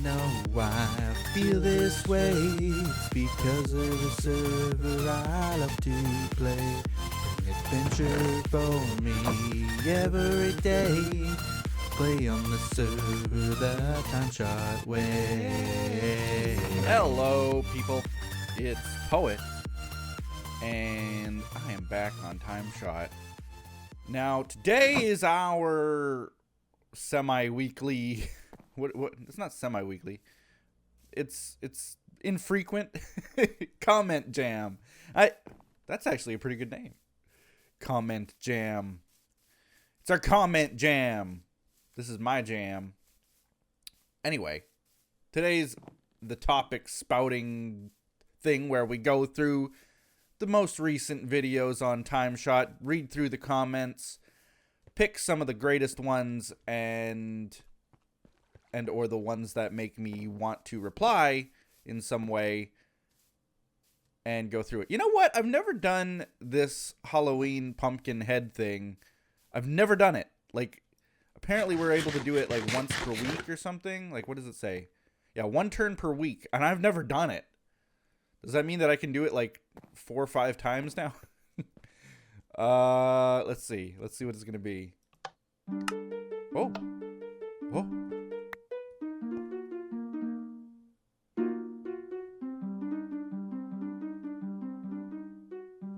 know why I feel this way. It's because of the server I love to play. Bring adventure for me every day. Play on the server the TimeShot way. Hello, people. It's Poet, and I am back on TimeShot. Now, today is our semi-weekly. What? It's not semi-weekly. It's infrequent comment jam. That's actually a pretty good name. Comment jam. It's our comment jam. This is my jam. Anyway, today's the topic spouting thing where we go through the most recent videos on TimeShot, read through the comments, pick some of the greatest ones and or the ones that make me want to reply in some way and go through it. You know what? I've never done this Halloween pumpkin head thing. I've never done it. Like, apparently we're able to do it like once per week or something. Like, what does it say? Yeah, 1 turn per week. And I've never done it. Does that mean that I can do it like 4 or 5 times now? Let's see. Let's see what it's going to be. Oh. Oh.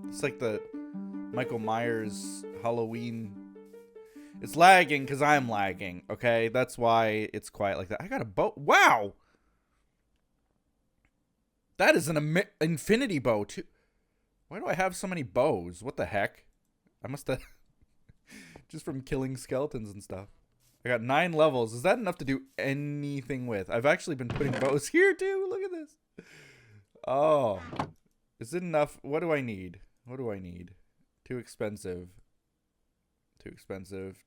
It's like the Michael Myers Halloween. It's lagging because I'm lagging, okay? That's why it's quiet like that. I got a bow. Wow! That is an infinity bow, too. Why do I have so many bows? What the heck? I must have... just from killing skeletons and stuff. I got 9 levels. Is that enough to do anything with? I've actually been putting bows here, too. Look at this. Oh. Is it enough? What do I need? What do I need? Too expensive. Too expensive.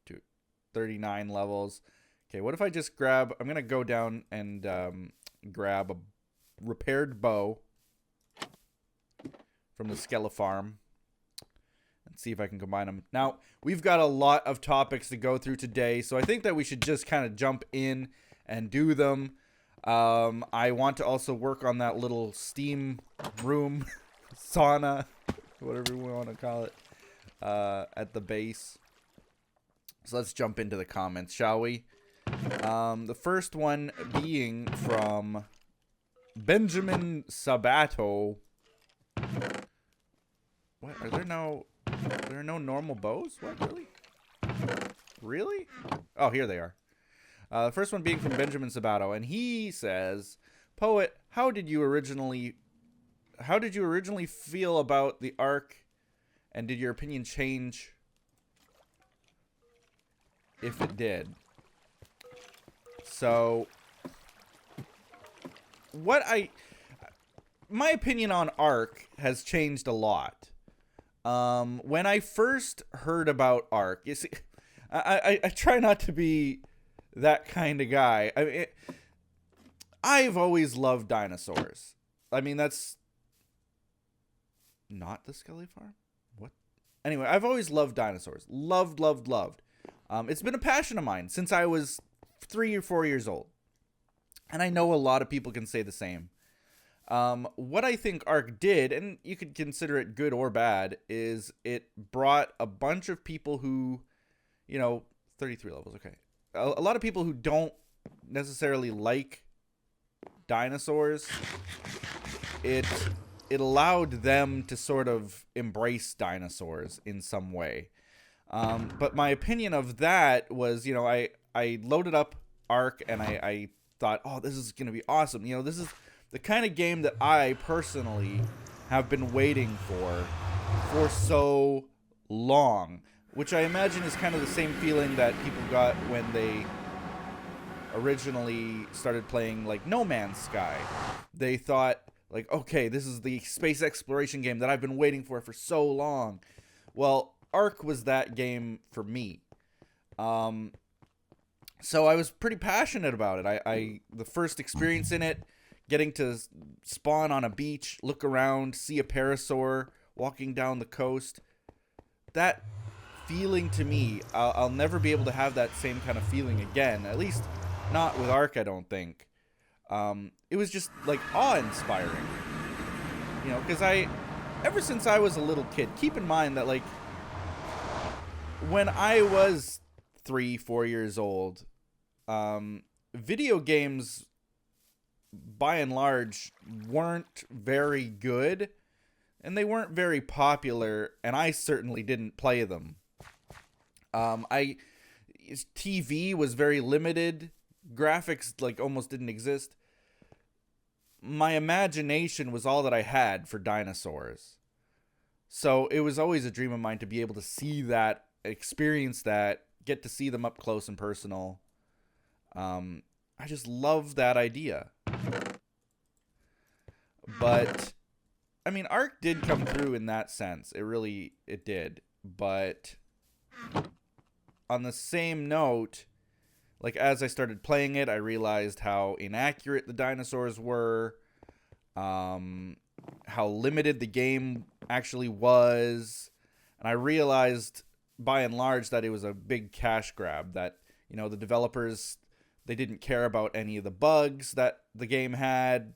39 levels. Okay, what if I just grab... I'm going to go down and grab a repaired bow from the Skele farm and see if I can combine them. Now, we've got a lot of topics to go through today, so I think that we should just kind of jump in and do them. I want to also work on that little steam room, sauna, whatever we want to call it, at the base. So let's jump into the comments, shall we? The first one being from Benjamin Sabato. What? Are there no normal bows? What? Really? Really? Oh, here they are. The first one being from Benjamin Sabato, and he says, "Poet, how did you originally feel about the arc, and did your opinion change if it did?" So, my opinion on Ark has changed a lot. When I first heard about Ark, you see, I try not to be that kind of guy. I mean, I've always loved dinosaurs. I mean, that's not the Skele farm? What? Anyway, I've always loved dinosaurs. Loved. It's been a passion of mine since I was 3 or 4 years old. And I know a lot of people can say the same. What I think Ark did, and you could consider it good or bad, is it brought a bunch of people who, 33 levels, okay. A lot of people who don't necessarily like dinosaurs. It allowed them to sort of embrace dinosaurs in some way. But my opinion of that was, I loaded up Ark and I thought, oh, this is going to be awesome. This is the kind of game that I personally have been waiting for so long, which I imagine is kind of the same feeling that people got when they originally started playing like No Man's Sky. They thought like, okay, this is the space exploration game that I've been waiting for so long. Well, Ark was that game for me. So I was pretty passionate about it. I the first experience in it, getting to spawn on a beach, look around, see a parasaur walking down the coast, that feeling to me, I'll never be able to have that same kind of feeling again. At least not with Ark, I don't think. it was just like awe-inspiring. You know, because ever since I was a little kid, keep in mind that like when I was 3, 4 years old, video games by and large weren't very good, and they weren't very popular, and I certainly didn't play them. TV was very limited. Graphics like almost didn't exist. My imagination was all that I had for dinosaurs. So it was always a dream of mine to be able to see that, experience that, get to see them up close and personal. I just love that idea. But I mean, Ark did come through in that sense. It did. But on the same note, like as I started playing it, I realized how inaccurate the dinosaurs were, how limited the game actually was, and I realized by and large that it was a big cash grab, that, you know, the developers, they didn't care about any of the bugs that the game had,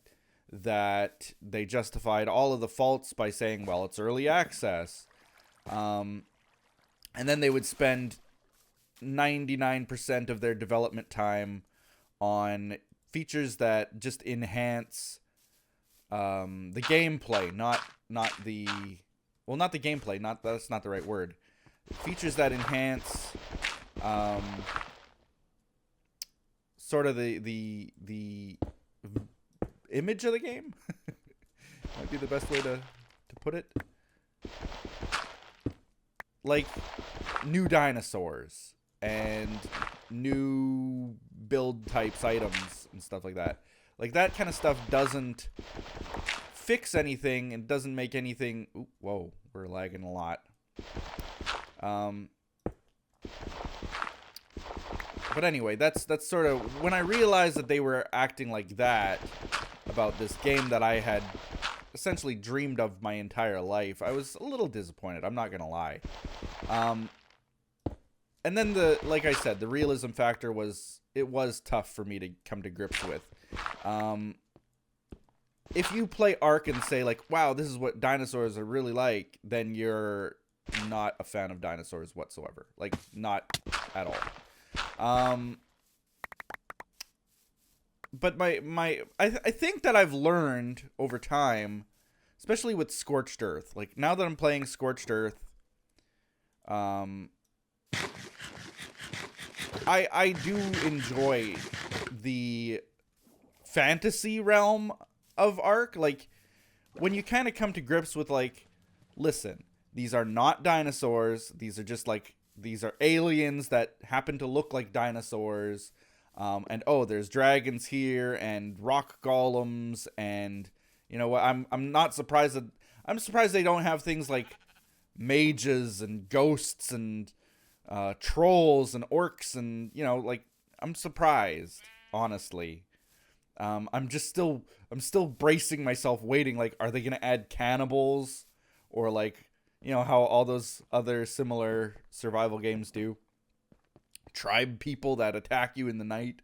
that they justified all of the faults by saying, well, it's early access. And then they would spend 99% of their development time on features that just enhance the gameplay, not the gameplay, that's not the right word. Features that enhance sort of the image of the game. Might be the best way to put it. Like new dinosaurs and new build types, items and stuff like that. Like that kind of stuff doesn't fix anything and doesn't make anything. Ooh, whoa, we're lagging a lot. But anyway, that's sort of when I realized that they were acting like that about this game that I had essentially dreamed of my entire life. I was a little disappointed, I'm not gonna lie. And then like I said, the realism factor was tough for me to come to grips with. If you play Ark and say like, wow, this is what dinosaurs are really like, then you're not a fan of dinosaurs whatsoever. Like, not at all. But I think that I've learned over time, especially with Scorched Earth. Like, now that I'm playing Scorched Earth, I do enjoy the fantasy realm of Ark. Like, when you kind of come to grips with, like, listen, these are not dinosaurs. These are just, like, these are aliens that happen to look like dinosaurs. And, oh, there's dragons here and rock golems. And, you know what, I'm not surprised that... I'm surprised they don't have things like mages and ghosts and trolls and orcs and, you know, like, I'm surprised, honestly. I'm still bracing myself, waiting, like, are they gonna add cannibals? Or, like, you know, how all those other similar survival games do. Tribe people that attack you in the night.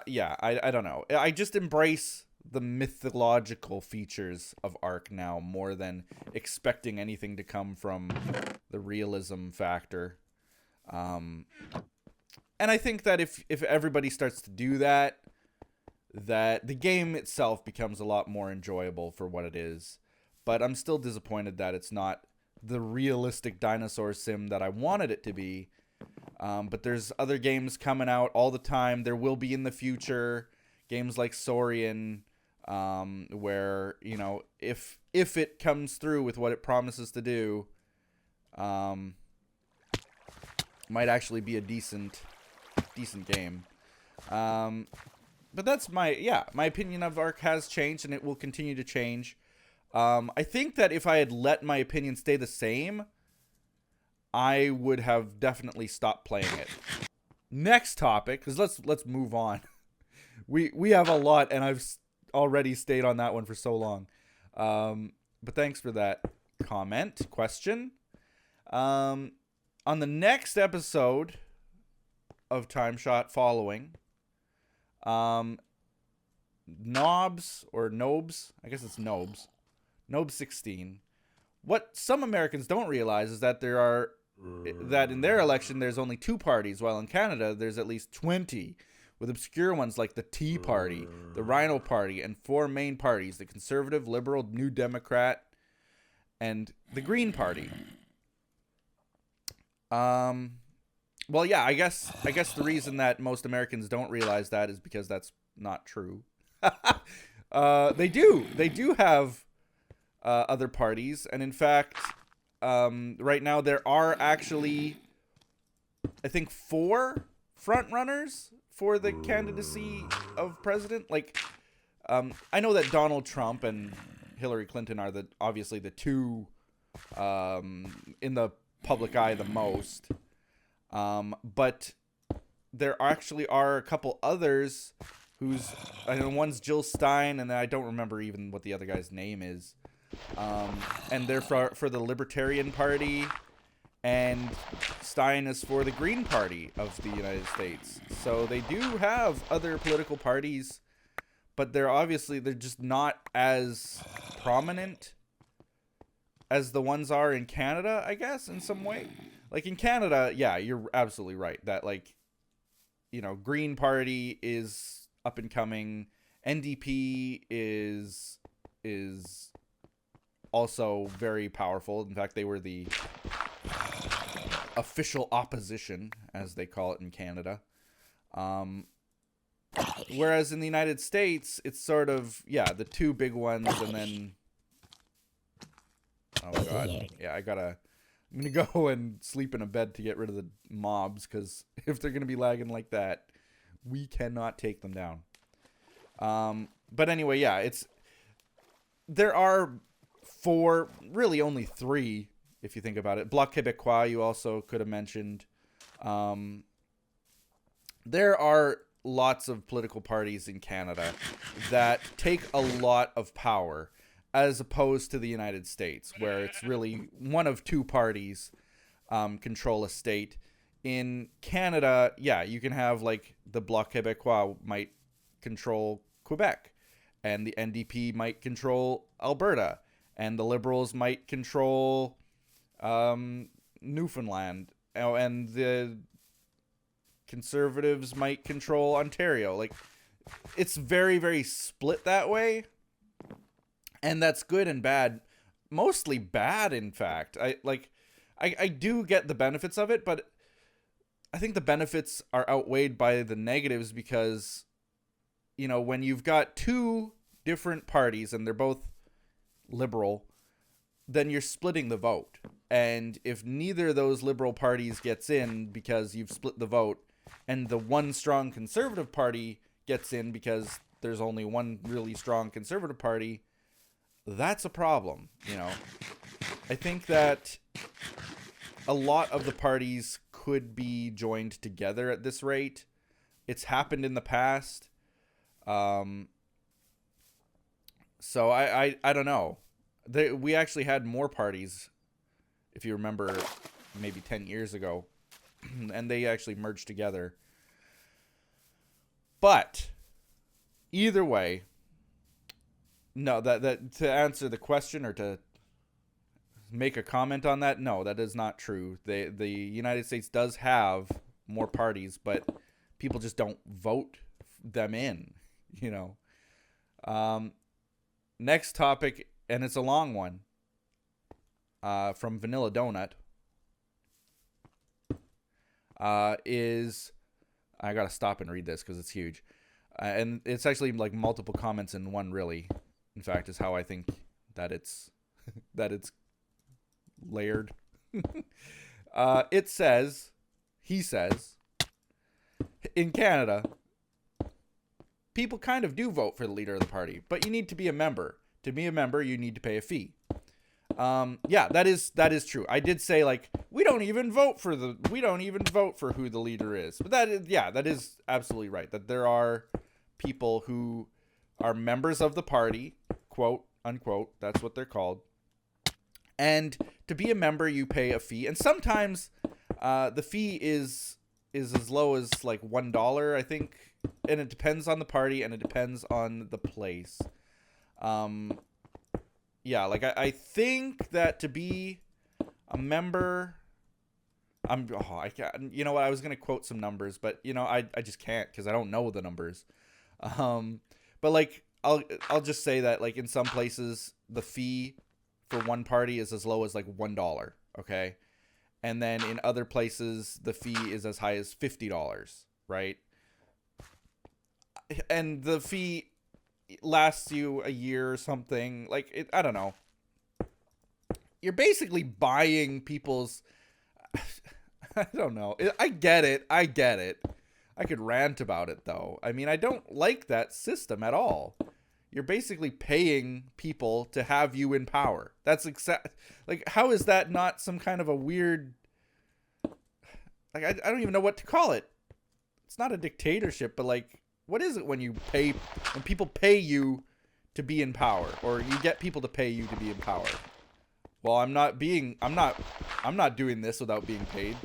Yeah, I don't know. I just embrace the mythological features of Ark now more than expecting anything to come from the realism factor. And I think that if everybody starts to do that, that the game itself becomes a lot more enjoyable for what it is. But I'm still disappointed that it's not the realistic dinosaur sim that I wanted it to be. But there's other games coming out all the time. There will be in the future games like Saurian, where, you know, if it comes through with what it promises to do, might actually be a decent game. But that's my opinion of Ark has changed, and it will continue to change. I think that if I had let my opinion stay the same, I would have definitely stopped playing it. Next topic, because let's move on. We have a lot, and I've already stayed on that one for so long. But thanks for that question. On the next episode of TimeShot following, Knobs or Nobes. I guess it's Nobes. Nobes 16. What some Americans don't realize is that that in their election there's only 2 parties, while in Canada there's at least 20, with obscure ones like the Tea Party, the Rhino Party, and 4 main parties: the Conservative, Liberal, New Democrat, and the Green Party. Well, yeah, I guess the reason that most Americans don't realize that is because that's not true. They do have other parties, and in fact, right now there are actually, I think, 4 front runners for the candidacy of president. Like, I know that Donald Trump and Hillary Clinton are obviously the 2 in the public eye the most. But there actually are a couple others I know one's Jill Stein, and I don't remember even what the other guy's name is. And they're for the Libertarian Party, and Stein is for the Green Party of the United States. So they do have other political parties, but they're just not as prominent as the ones are in Canada, I guess, in some way. Like in Canada, yeah, you're absolutely right that, like, you know, Green Party is up and coming. NDP is also very powerful. In fact, they were the official opposition, as they call it in Canada. Whereas in the United States, it's sort of, yeah, the 2 big ones, and then, oh god, yeah, I'm gonna go and sleep in a bed to get rid of the mobs, because if they're gonna be lagging like that, we cannot take them down. But anyway, yeah, there are 4, really only 3, if you think about it. Bloc Québécois, you also could have mentioned. There are lots of political parties in Canada that take a lot of power, as opposed to the United States, where it's really one of 2 parties control a state. In Canada, yeah, you can have, like, the Bloc Québécois might control Quebec, and the NDP might control Alberta, and the Liberals might control Newfoundland, and the Conservatives might control Ontario. Like, it's very, very split that way. And that's good and bad. Mostly bad, in fact. I do get the benefits of it, but I think the benefits are outweighed by the negatives, because, you know, when you've got 2 different parties and they're both liberal, then you're splitting the vote. And if neither of those liberal parties gets in because you've split the vote, and the one strong conservative party gets in because there's only one really strong conservative party, that's a problem, you know. I think that a lot of the parties could be joined together at this rate. It's happened in the past. So I don't know. We actually had more parties, if you remember, maybe 10 years ago, and they actually merged together. But either way, no, that to answer the question or to make a comment on that, no, that is not true. The United States does have more parties, but people just don't vote them in, you know. Next topic, and it's a long one, from Vanilla Donut, is, I gotta stop and read this because it's huge, and it's actually like multiple comments in one, really. In fact, is how I think that it's layered. He says, in Canada, people kind of do vote for the leader of the party, but you need to be a member. To be a member, you need to pay a fee. Yeah, that is true. I did say, like, we don't even vote for who the leader is. But that is absolutely right. That there are people who are members of the party, quote unquote, that's what they're called. And to be a member, you pay a fee, and sometimes the fee is as low as like $1, I think, and it depends on the party, and it depends on the place. Yeah, like I think that to be a member, I can't, you know what, I was gonna quote some numbers, but you know, I just can't because I don't know the numbers. But like I'll just say that like in some places the fee for one party is as low as like $1, okay? And then in other places the fee is as high as $50, right? And the fee lasts you a year or something. Like I don't know. You're basically buying people's I don't know. I get it. I could rant about it though. I mean, I don't like that system at all. You're basically paying people to have you in power. That's like, how is that not some kind of a weird, like, I don't even know what to call it. It's not a dictatorship, but like, what is it when people pay you to be in power, or you get people to pay you to be in power? Well, I'm not doing this without being paid.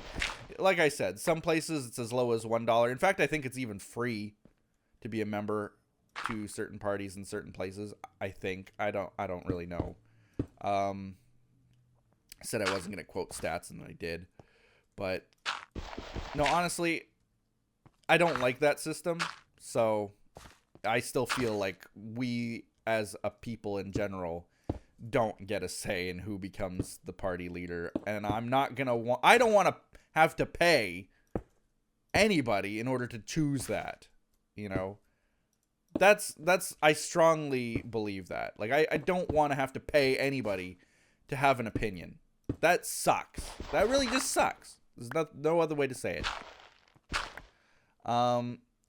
Like I said, some places it's as low as $1. In fact, I think it's even free to be a member to certain parties in certain places. I think. I don't really know. I said I wasn't going to quote stats, and I did. But no, honestly, I don't like that system. So I still feel like we as a people in general don't get a say in who becomes the party leader, and I don't want to have to pay anybody in order to choose that, you know. That's I strongly believe that. Like I don't want to have to pay anybody to have an opinion. That sucks. That really just sucks. There's no other way to say it.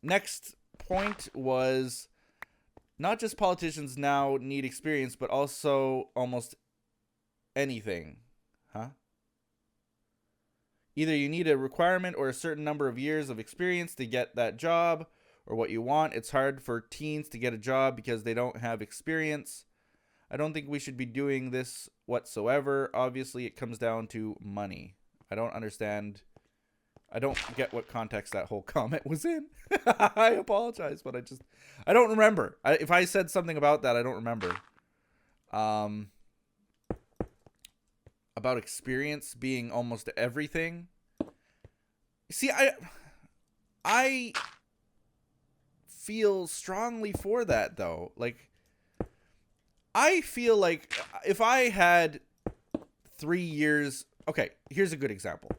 Next point was, not just politicians now need experience, but also almost anything. Huh? Either you need a requirement or a certain number of years of experience to get that job or what you want. It's hard for teens to get a job because they don't have experience. I don't think we should be doing this whatsoever. Obviously, it comes down to money. I don't understand. I don't get what context that whole comment was in. I apologize, but I don't remember. If I said something about that, I don't remember. About experience being almost everything. See, I feel strongly for that though. Like, I feel like if I had 3 years, okay, here's a good example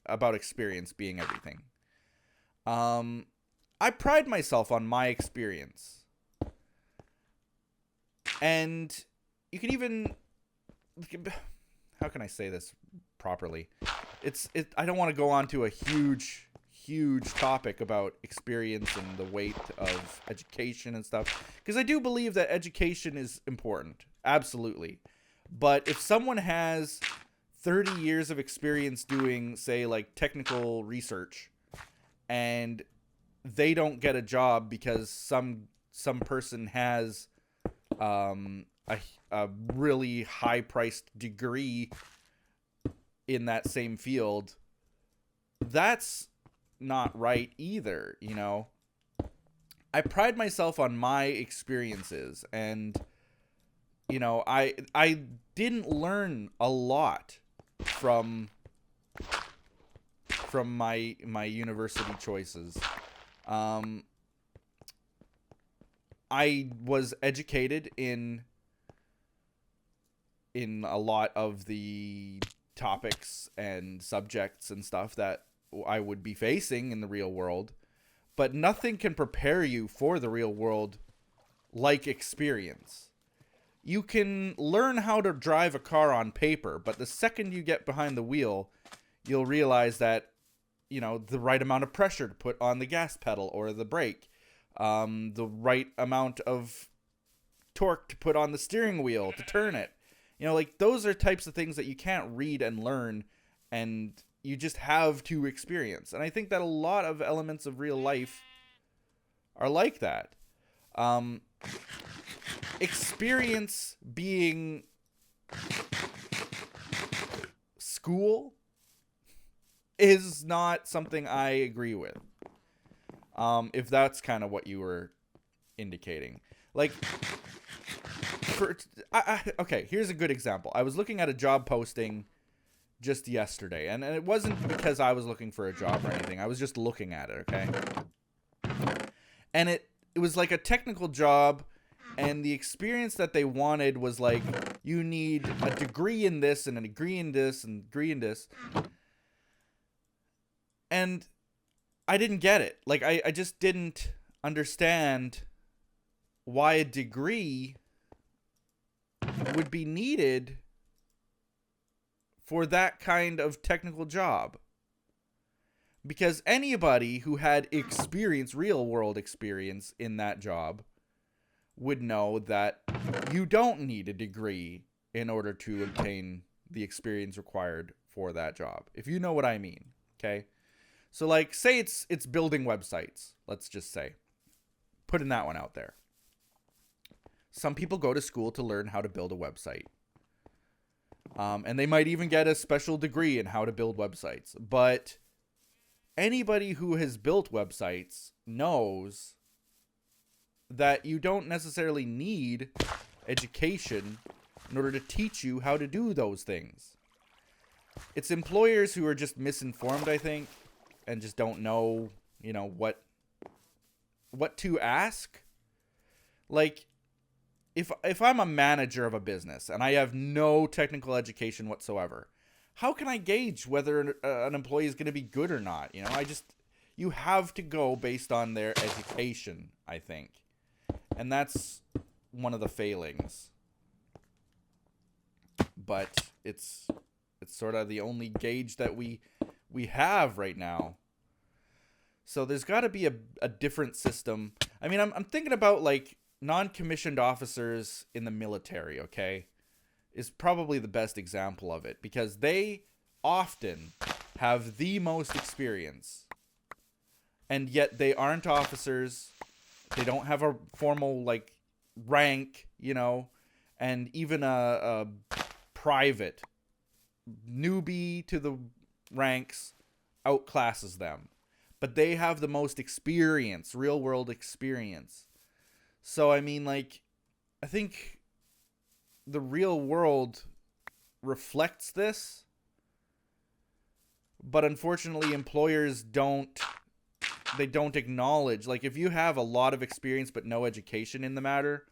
about experience being everything. I pride myself on my experience. And you can even, how can I say this properly? I don't want to go on to a huge topic about experience and the weight of education and stuff, because I do believe that education is important. Absolutely. But if someone has 30 years of experience doing, say, like technical research, and they don't get a job because some person has a really high priced degree in that same field, that's not right either, you know. I pride myself on my experiences, and you know, I didn't learn a lot from my university choices. I was educated in a lot of the topics and subjects and stuff that I would be facing in the real world, but nothing can prepare you for the real world like experience. You can learn how to drive a car on paper, but the second you get behind the wheel, you'll realize that, you know, the right amount of pressure to put on the gas pedal or the brake, the right amount of torque to put on the steering wheel to turn it. You know, like, those are types of things that you can't read and learn, and you just have to experience. And I think that a lot of elements of real life are like that. Experience being school is not something I agree with. If that's kind of what you were indicating. Like, okay, here's a good example. I was looking at a job posting just yesterday, and it wasn't because I was looking for a job or anything. I was just looking at it, okay? And it was like a technical job, and the experience that they wanted was like, you need a degree in this and a degree in this and a degree in this. And I didn't get it. Like, I just didn't understand why a degree would be needed for that kind of technical job. Because anybody who had experience, real world experience in that job, would know that you don't need a degree in order to obtain the experience required for that job. If you know what I mean, okay? So like, say it's building websites, let's just say. Putting that one out there. Some people go to school to learn how to build a website. And they might even get a special degree in how to build websites. But anybody who has built websites knows that you don't necessarily need education in order to teach you how to do those things. It's employers who are just misinformed, I think, and just don't know, you know, what to ask. Like, if I'm a manager of a business and I have no technical education whatsoever, how can I gauge whether an employee is going to be good or not? You know, you have to go based on their education, I think. And that's one of the failings. But it's sort of the only gauge that we have right now. So there's got to be a different system. I mean, I'm thinking about like non-commissioned officers in the military, okay? Is probably the best example of it, because they often have the most experience, and yet they aren't officers. They don't have a formal like rank, you know, and even a private newbie to the ranks outclasses them, but they have the most experience, real world experience. So I mean, like, I think the real world reflects this, but unfortunately employers don't acknowledge, like, if you have a lot of experience but no education in the matter,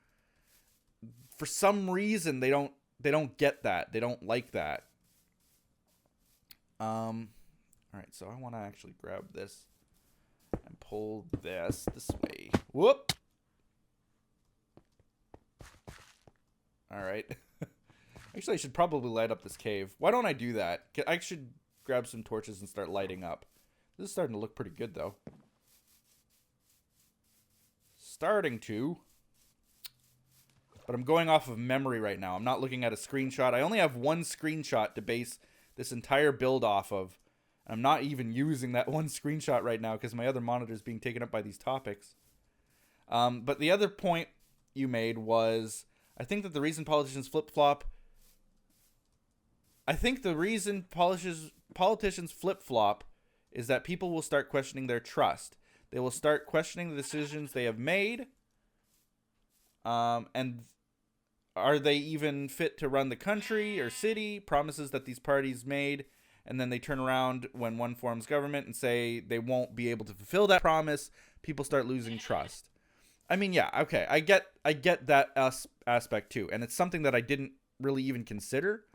for some reason they don't get that. They don't like that. All right, so I want to actually grab this and pull this way. Whoop. All right. Actually, I should probably light up this cave. Why don't I do that? I should grab some torches and start lighting up. This is starting to look pretty good, though. Starting to. But I'm going off of memory right now. I'm not looking at a screenshot. I only have one screenshot to base this entire build off of. I'm not even using that one screenshot right now because my other monitor is being taken up by these topics. But the other point you made was, I think that the reason politicians flip-flop... I think the reason politicians flip-flop is that people will start questioning their trust. They will start questioning the decisions they have made. And are they even fit to run the country or city? Promises that these parties made, and then they turn around when one forms government and say they won't be able to fulfill that promise. People start losing trust. I mean, yeah, okay, I get that aspect too, and it's something that I didn't really even consider.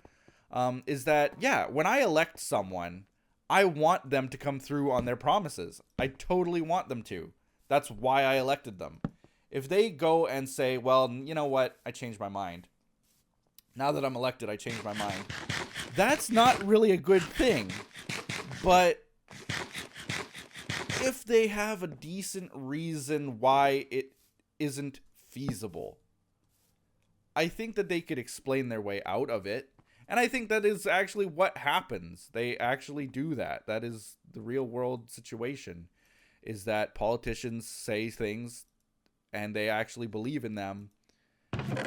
Is that, yeah, when I elect someone, I want them to come through on their promises. I totally want them to. That's why I elected them. If they go and say, well, you know what, I changed my mind. Now that I'm elected, I changed my mind. That's not really a good thing. But if they have a decent reason why it isn't feasible, I think that they could explain their way out of it. And I think that is actually what happens. They actually do that. That is the real world situation, is that politicians say things and they actually believe in them.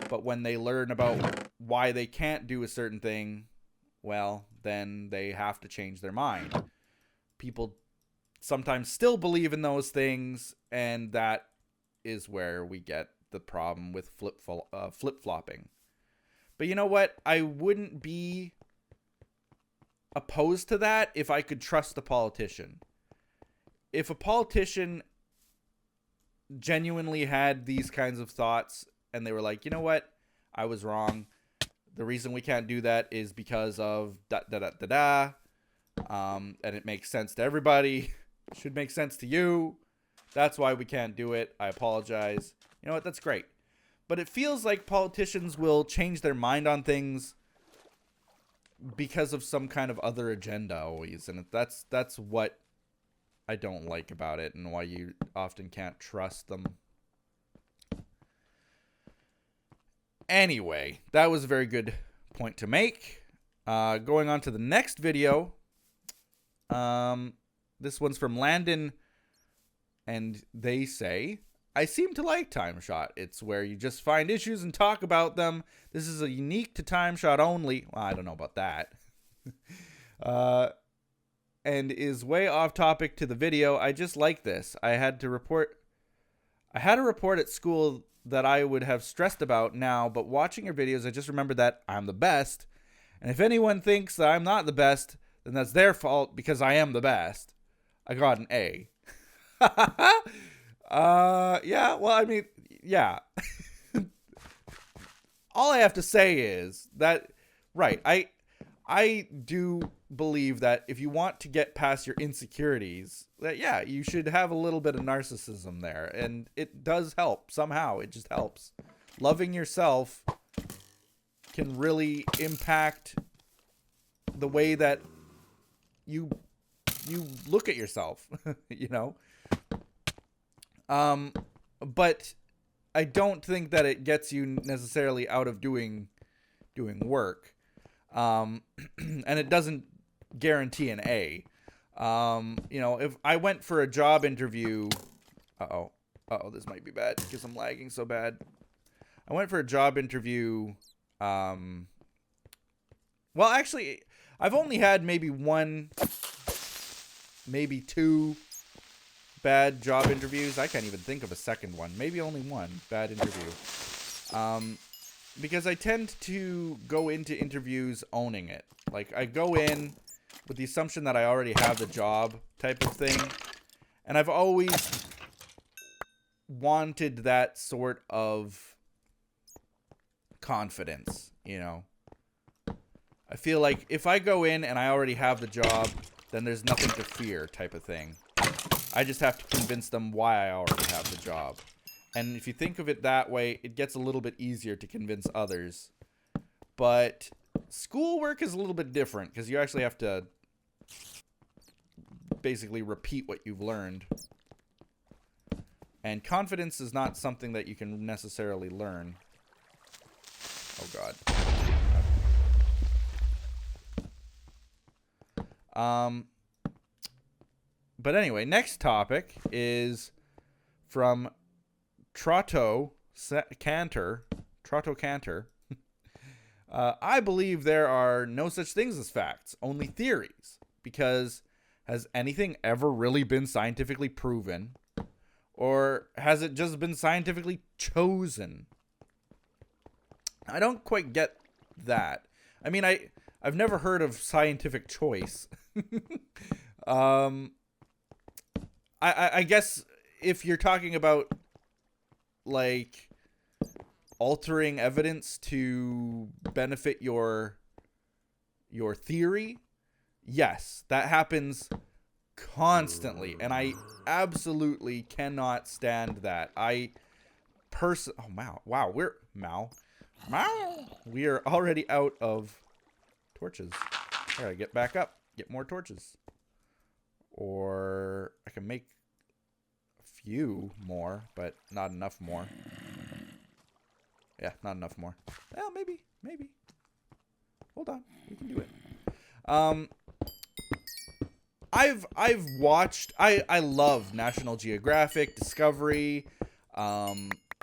But when they learn about why they can't do a certain thing, well, then they have to change their mind. People sometimes still believe in those things, and that is where we get the problem with flip-flopping. But you know what? I wouldn't be opposed to that if I could trust the politician. If a politician genuinely had these kinds of thoughts and they were like, you know what? I was wrong. The reason we can't do that is because of da-da-da-da-da. And it makes sense to everybody. It should make sense to you. That's why we can't do it. I apologize. You know what? That's great. But it feels like politicians will change their mind on things because of some kind of other agenda always. And that's what I don't like about it, and why you often can't trust them. Anyway, that was a very good point to make. Going on to the next video. This one's from Landon, and they say, I seem to like TimeShot. It's where you just find issues and talk about them. This is a unique to TimeShot only. Well, I don't know about that. And is way off topic to the video. I just like this. I had a report at school that I would have stressed about now, but watching your videos, I just remembered that I'm the best. And if anyone thinks that I'm not the best, then that's their fault, because I am the best. I got an A. Yeah, well, I mean, yeah. All I have to say is that, right, I do believe that if you want to get past your insecurities, that, yeah, you should have a little bit of narcissism there. And it does help. Somehow, it just helps. Loving yourself can really impact the way that you look at yourself, you know? But I don't think that it gets you necessarily out of doing work. And it doesn't guarantee an A. You know, if I went for a job interview, this might be bad because I'm lagging so bad. I went for a job interview. Well, actually, I've only had maybe one, maybe two bad job interviews. I can't even think of a second one. Maybe only one bad interview. Because I tend to go into interviews owning it. Like, I go in with the assumption that I already have the job type of thing. And I've always wanted that sort of confidence, you know. I feel like if I go in and I already have the job, then there's nothing to fear type of thing. I just have to convince them why I already have the job. And if you think of it that way, it gets a little bit easier to convince others. But schoolwork is a little bit different because you actually have to basically repeat what you've learned. And confidence is not something that you can necessarily learn. Oh, God. But anyway, next topic is from Trotto Cantor. I believe there are no such things as facts, only theories. Because has anything ever really been scientifically proven? Or has it just been scientifically chosen? I don't quite get that. I mean, I've never heard of scientific choice. I guess if you're talking about, like, altering evidence to benefit your theory, yes, that happens constantly, and I absolutely cannot stand that. We are already out of torches. I gotta get back up, get more torches, or I can make a few more, but not enough more. Yeah, not enough more. Well, maybe. Hold on, we can do it. I've watched. I love National Geographic, Discovery,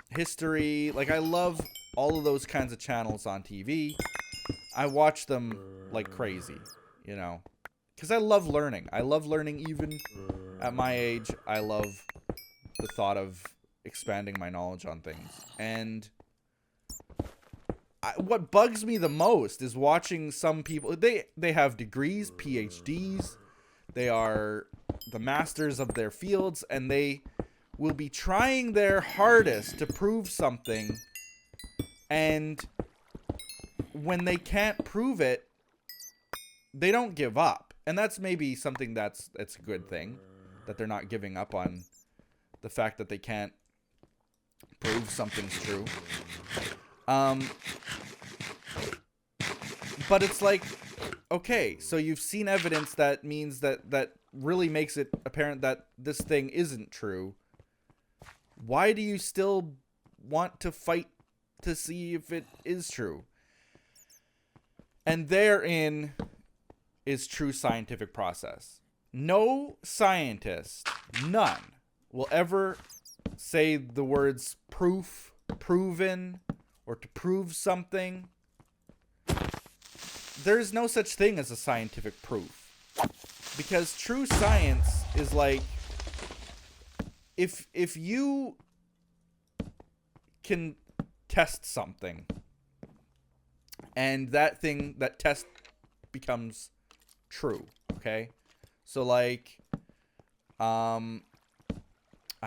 History. Like, I love all of those kinds of channels on TV. I watch them like crazy, you know, because I love learning. I love learning even At my age, I love the thought of expanding my knowledge on things. And what bugs me the most is watching some people. They have degrees, PhDs. They are the masters of their fields, and they will be trying their hardest to prove something. And when they can't prove it, they don't give up. And that's maybe something that's a good thing, that they're not giving up on the fact that they can't prove something's true. But it's like, okay, so you've seen evidence that means that really makes it apparent that this thing isn't true. Why do you still want to fight to see if it is true? And therein is true scientific process. No scientist, none, will ever say the words proof, proven, or to prove something. There's no such thing as a scientific proof. Because true science is like, if you can test something, and that test becomes true, okay? So like, I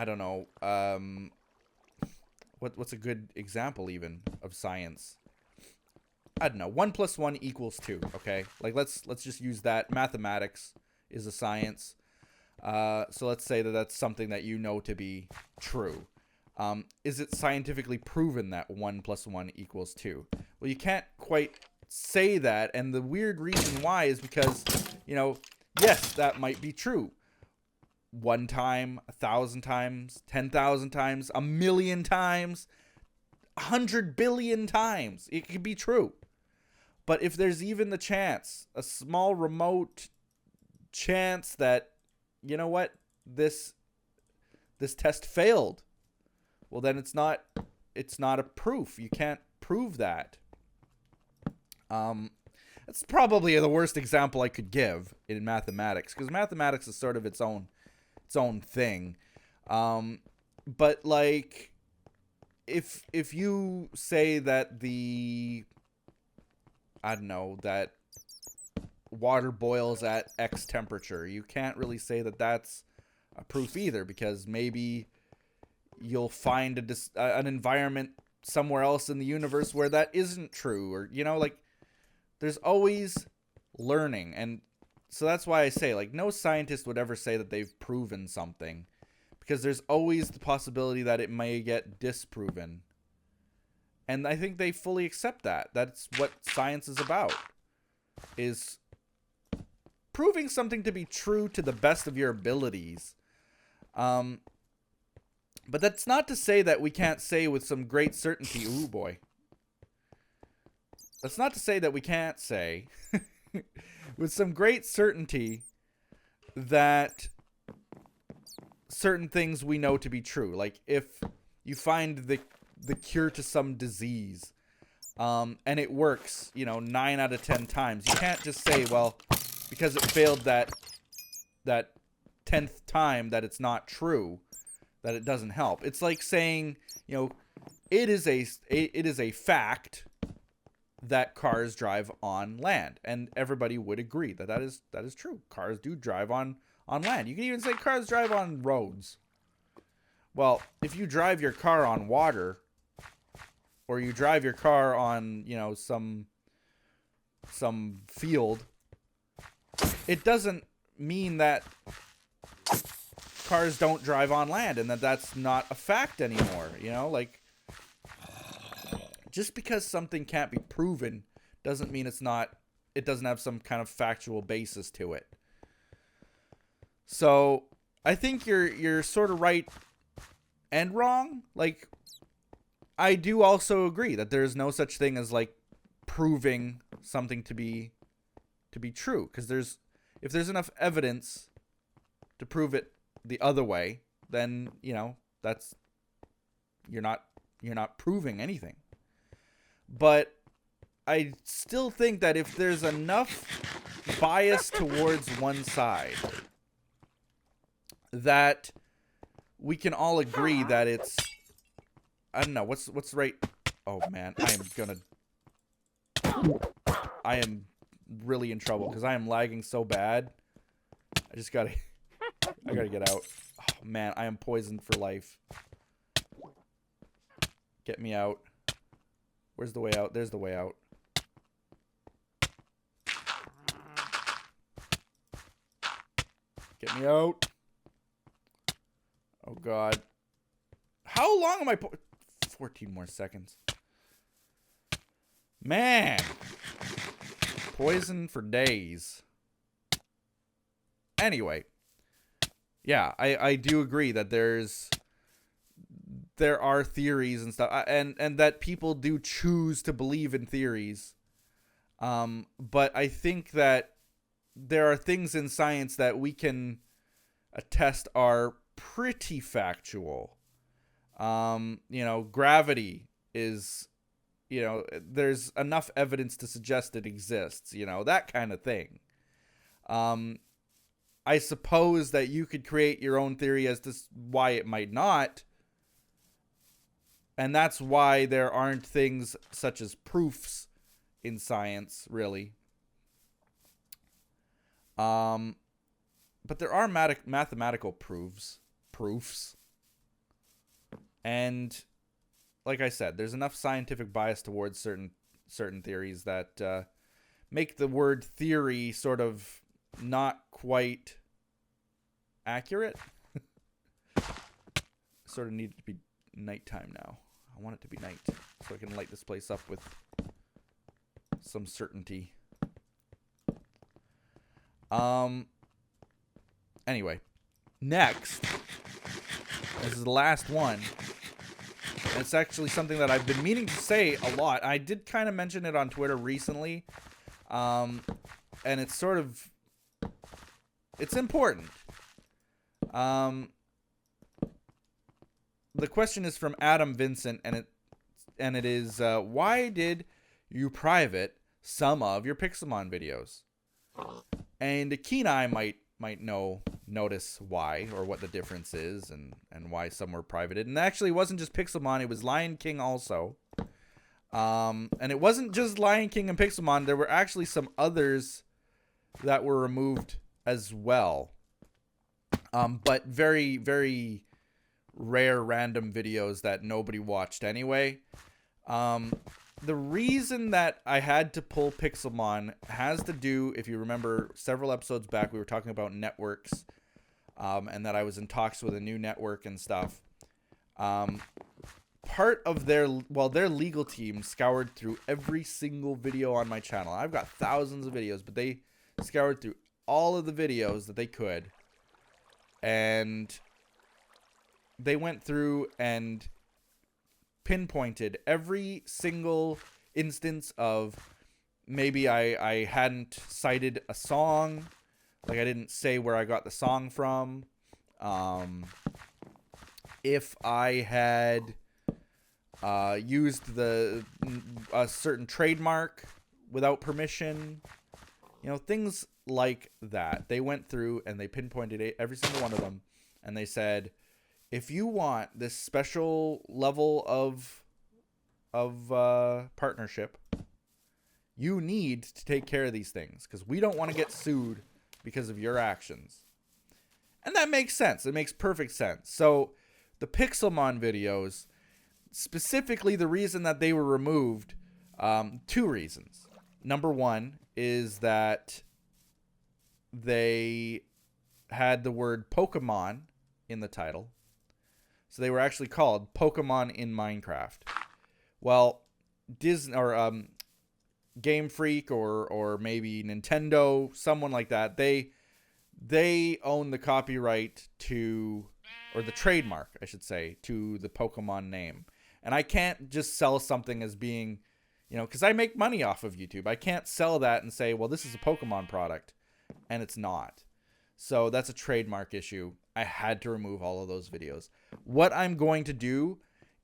don't know, what's a good example even of science? I don't know. 1 + 1 = 2. Okay, like let's just use that. Mathematics is a science. So let's say that that's something that you know to be true. Is it scientifically proven that 1 + 1 = 2? Well, you can't quite say that, and the weird reason why is because, you know, yes, that might be true. 1 time, 1,000 times, 10,000 times, 1,000,000 times, 100 billion times, it could be true. But if there's even the chance, a small remote chance that, you know what, this test failed, well then it's not a proof. You can't prove that. That's probably the worst example I could give in mathematics, because mathematics is sort of its own thing. But like, if you say that that water boils at X temperature, you can't really say that that's a proof either, because maybe you'll find an environment somewhere else in the universe where that isn't true, or, you know, like, there's always learning. And so that's why I say, like, no scientist would ever say that they've proven something, because there's always the possibility that it may get disproven. And I think they fully accept that. That's what science is about, is proving something to be true to the best of your abilities. But that's not to say that we can't say with some great certainty, ooh boy. That's not to say that we can't say with some great certainty that certain things we know to be true. Like if you find the cure to some disease, and it works, 9 out of 10 times, you can't just say, well, because it failed that 10th time, that it's not true, that it doesn't help. It's like saying, it is a fact that cars drive on land, and everybody would agree that is true. Cars do drive on land. You can even say cars drive on roads. Well, if you drive your car on water, or you drive your car on, some field, it doesn't mean that cars don't drive on land and that's not a fact anymore. Like, just because something can't be proven doesn't mean it doesn't have some kind of factual basis to it. So I think you're sort of right and wrong. Like, I do also agree that there's no such thing as like proving something to be true, because if there's enough evidence to prove it the other way, then that's you're not proving anything. But I still think that if there's enough bias towards one side, that we can all agree that it's, I don't know, what's right. Oh man, I am really in trouble because I am lagging so bad. I gotta get out. Oh man, I am poisoned for life. Get me out. Where's the way out? There's the way out. Get me out. Oh god. How long am I 14 more seconds. Man. Poison for days. Anyway. Yeah, I do agree that there are theories and stuff, and that people do choose to believe in theories. But I think that there are things in science that we can attest are pretty factual. Gravity is, there's enough evidence to suggest it exists, that kind of thing. I suppose that you could create your own theory as to why it might not. And that's why there aren't things such as proofs in science, really. But there are mathematical proofs. And like I said, there's enough scientific bias towards certain theories that make the word theory sort of not quite accurate. Sort of need it to be nighttime now. I want it to be night so I can light this place up with some certainty. Anyway, next, this is the last one. And it's actually something that I've been meaning to say a lot. I did kind of mention it on Twitter recently. And it's sort of, it's important. The question is from Adam Vincent, and it is, why did you private some of your Pixelmon videos? And a keen eye might notice why, or what the difference is, and why some were privated. And actually, it wasn't just Pixelmon; it was Lion King also. And it wasn't just Lion King and Pixelmon. There were actually some others that were removed as well. But very, very rare random videos that nobody watched anyway. The reason that I had to pull Pixelmon has to do, if you remember several episodes back, we were talking about networks, and that I was in talks with a new network and stuff. Part of their legal team scoured through every single video on my channel. I've got thousands of videos, but they scoured through all of the videos that they could. And they went through and pinpointed every single instance of maybe I hadn't cited a song, like I didn't say where I got the song from. If I had used a certain trademark without permission, things like that. They went through and they pinpointed every single one of them, and they said, if you want this special level of partnership, you need to take care of these things, because we don't want to get sued because of your actions. And that makes sense. It makes perfect sense. So the Pixelmon videos, specifically the reason that they were removed, two reasons. Number one is that they had the word Pokemon in the title. So they were actually called Pokemon in Minecraft. Well, Disney or Game Freak or maybe Nintendo, someone like that, they own the copyright to, or the trademark, I should say, to the Pokemon name. And I can't just sell something as being, because I make money off of YouTube. I can't sell that and say, well, this is a Pokemon product, and it's not. So that's a trademark issue. I had to remove all of those videos. What I'm going to do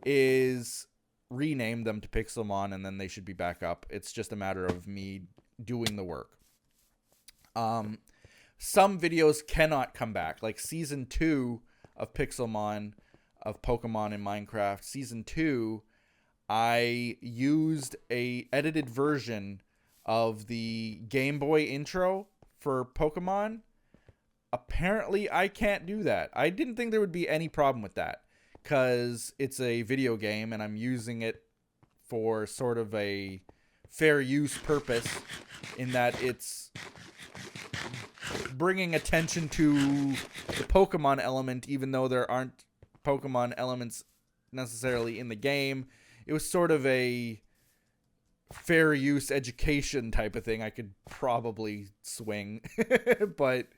is rename them to Pixelmon, and then they should be back up. It's just a matter of me doing the work. some videos cannot come back. Like season 2 of Pixelmon, of Pokemon in Minecraft, season 2, I used a edited version of the Game Boy intro for Pokemon. Apparently, I can't do that. I didn't think there would be any problem with that because it's a video game and I'm using it for sort of a fair use purpose in that it's bringing attention to the Pokemon element, even though there aren't Pokemon elements necessarily in the game. It was sort of a fair use education type of thing I could probably swing, but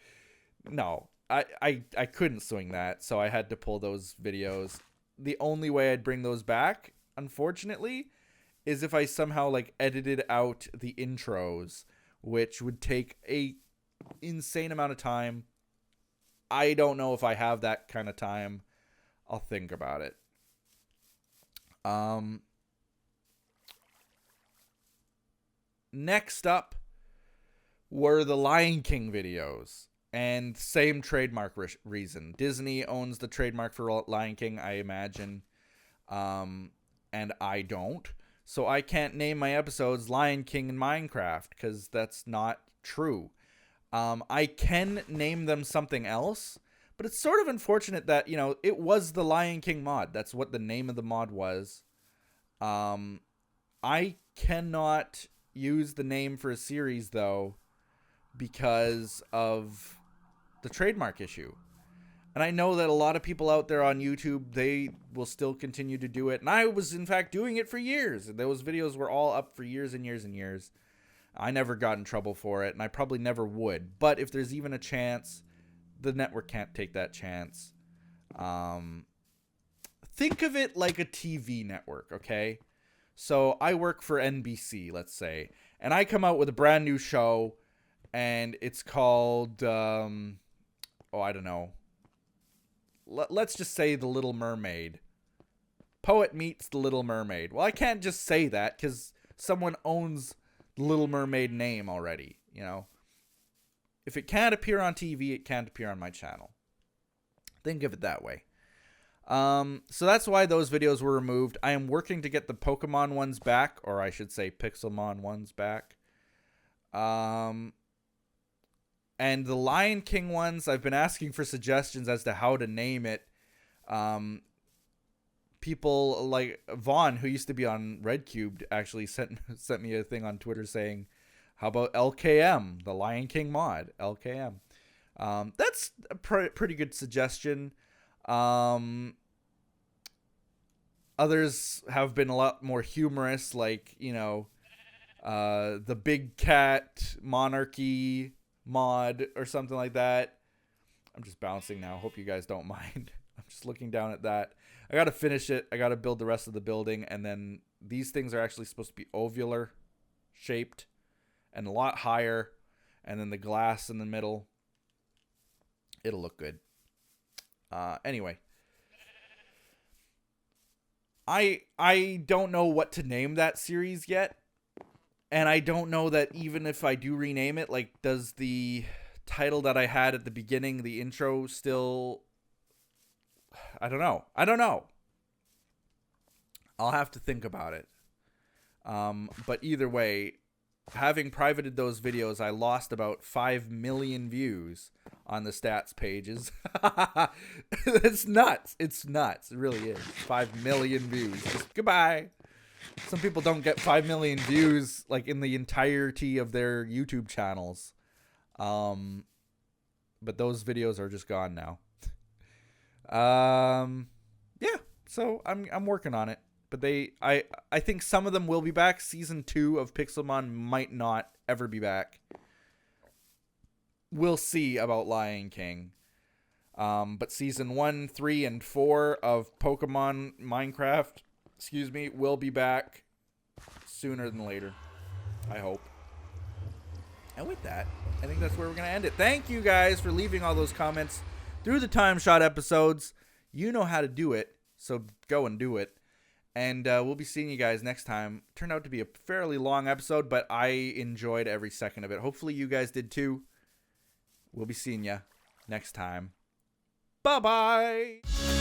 no, I couldn't swing that, so I had to pull those videos. The only way I'd bring those back, unfortunately, is if I somehow like edited out the intros, which would take a insane amount of time. I don't know if I have that kind of time. I'll think about it. Next up were the Lion King videos. And same trademark reason. Disney owns the trademark for Lion King, I imagine. And I don't. So I can't name my episodes Lion King and Minecraft because that's not true. I can name them something else, but it's sort of unfortunate that, you know, it was the Lion King mod. That's what the name of the mod was. I cannot use the name for a series, though, because of the trademark issue. And I know that a lot of people out there on YouTube, they will still continue to do it. And I was, in fact, doing it for years. Those videos were all up for years and years and years. I never got in trouble for it, and I probably never would. But if there's even a chance, the network can't take that chance. Think of it like a TV network, okay? So I work for NBC, let's say, and I come out with a brand new show, and it's called, I don't know. Let's just say The Little Mermaid. Poet Meets The Little Mermaid. Well, I can't just say that because someone owns the Little Mermaid name already, you know. If it can't appear on TV, it can't appear on my channel. Think of it that way. So that's why those videos were removed. I am working to get the Pokemon ones back, or I should say Pixelmon ones back. And the Lion King ones, I've been asking for suggestions as to how to name it. People like Vaughn, who used to be on Red Cubed, actually sent me a thing on Twitter saying, how about LKM, the Lion King mod, LKM. That's a pretty good suggestion. Others have been a lot more humorous, like, you know, the Big Cat Monarchy mod or something like that. I'm just bouncing now. Hope you guys don't mind. I'm just looking down at that. I got to finish it. I got to build the rest of the building. And then these things are actually supposed to be ovular shaped and a lot higher. And then the glass in the middle. It'll look good. Anyway. I don't know what to name that series yet. And I don't know that even if I do rename it, like, does the title that I had at the beginning, the intro, still... I don't know. I'll have to think about it. But either way, having privated those videos, I lost about 5 million views on the stats pages. It's nuts. It's nuts. It really is. 5 million views. Just goodbye. Some people don't get 5 million views like in the entirety of their YouTube channels. But those videos are just gone now. Yeah, so I'm working on it. But I think some of them will be back. Season 2 of Pixelmon might not ever be back. We'll see about Lion King. But season 1, 3, and 4 of Pokemon Minecraft, will be back sooner than later. I hope. And with that, I think that's where we're going to end it. Thank you guys for leaving all those comments through the TimeShot episodes. You know how to do it, so go and do it. And we'll be seeing you guys next time. Turned out to be a fairly long episode, but I enjoyed every second of it. Hopefully you guys did too. We'll be seeing ya next time. Bye-bye.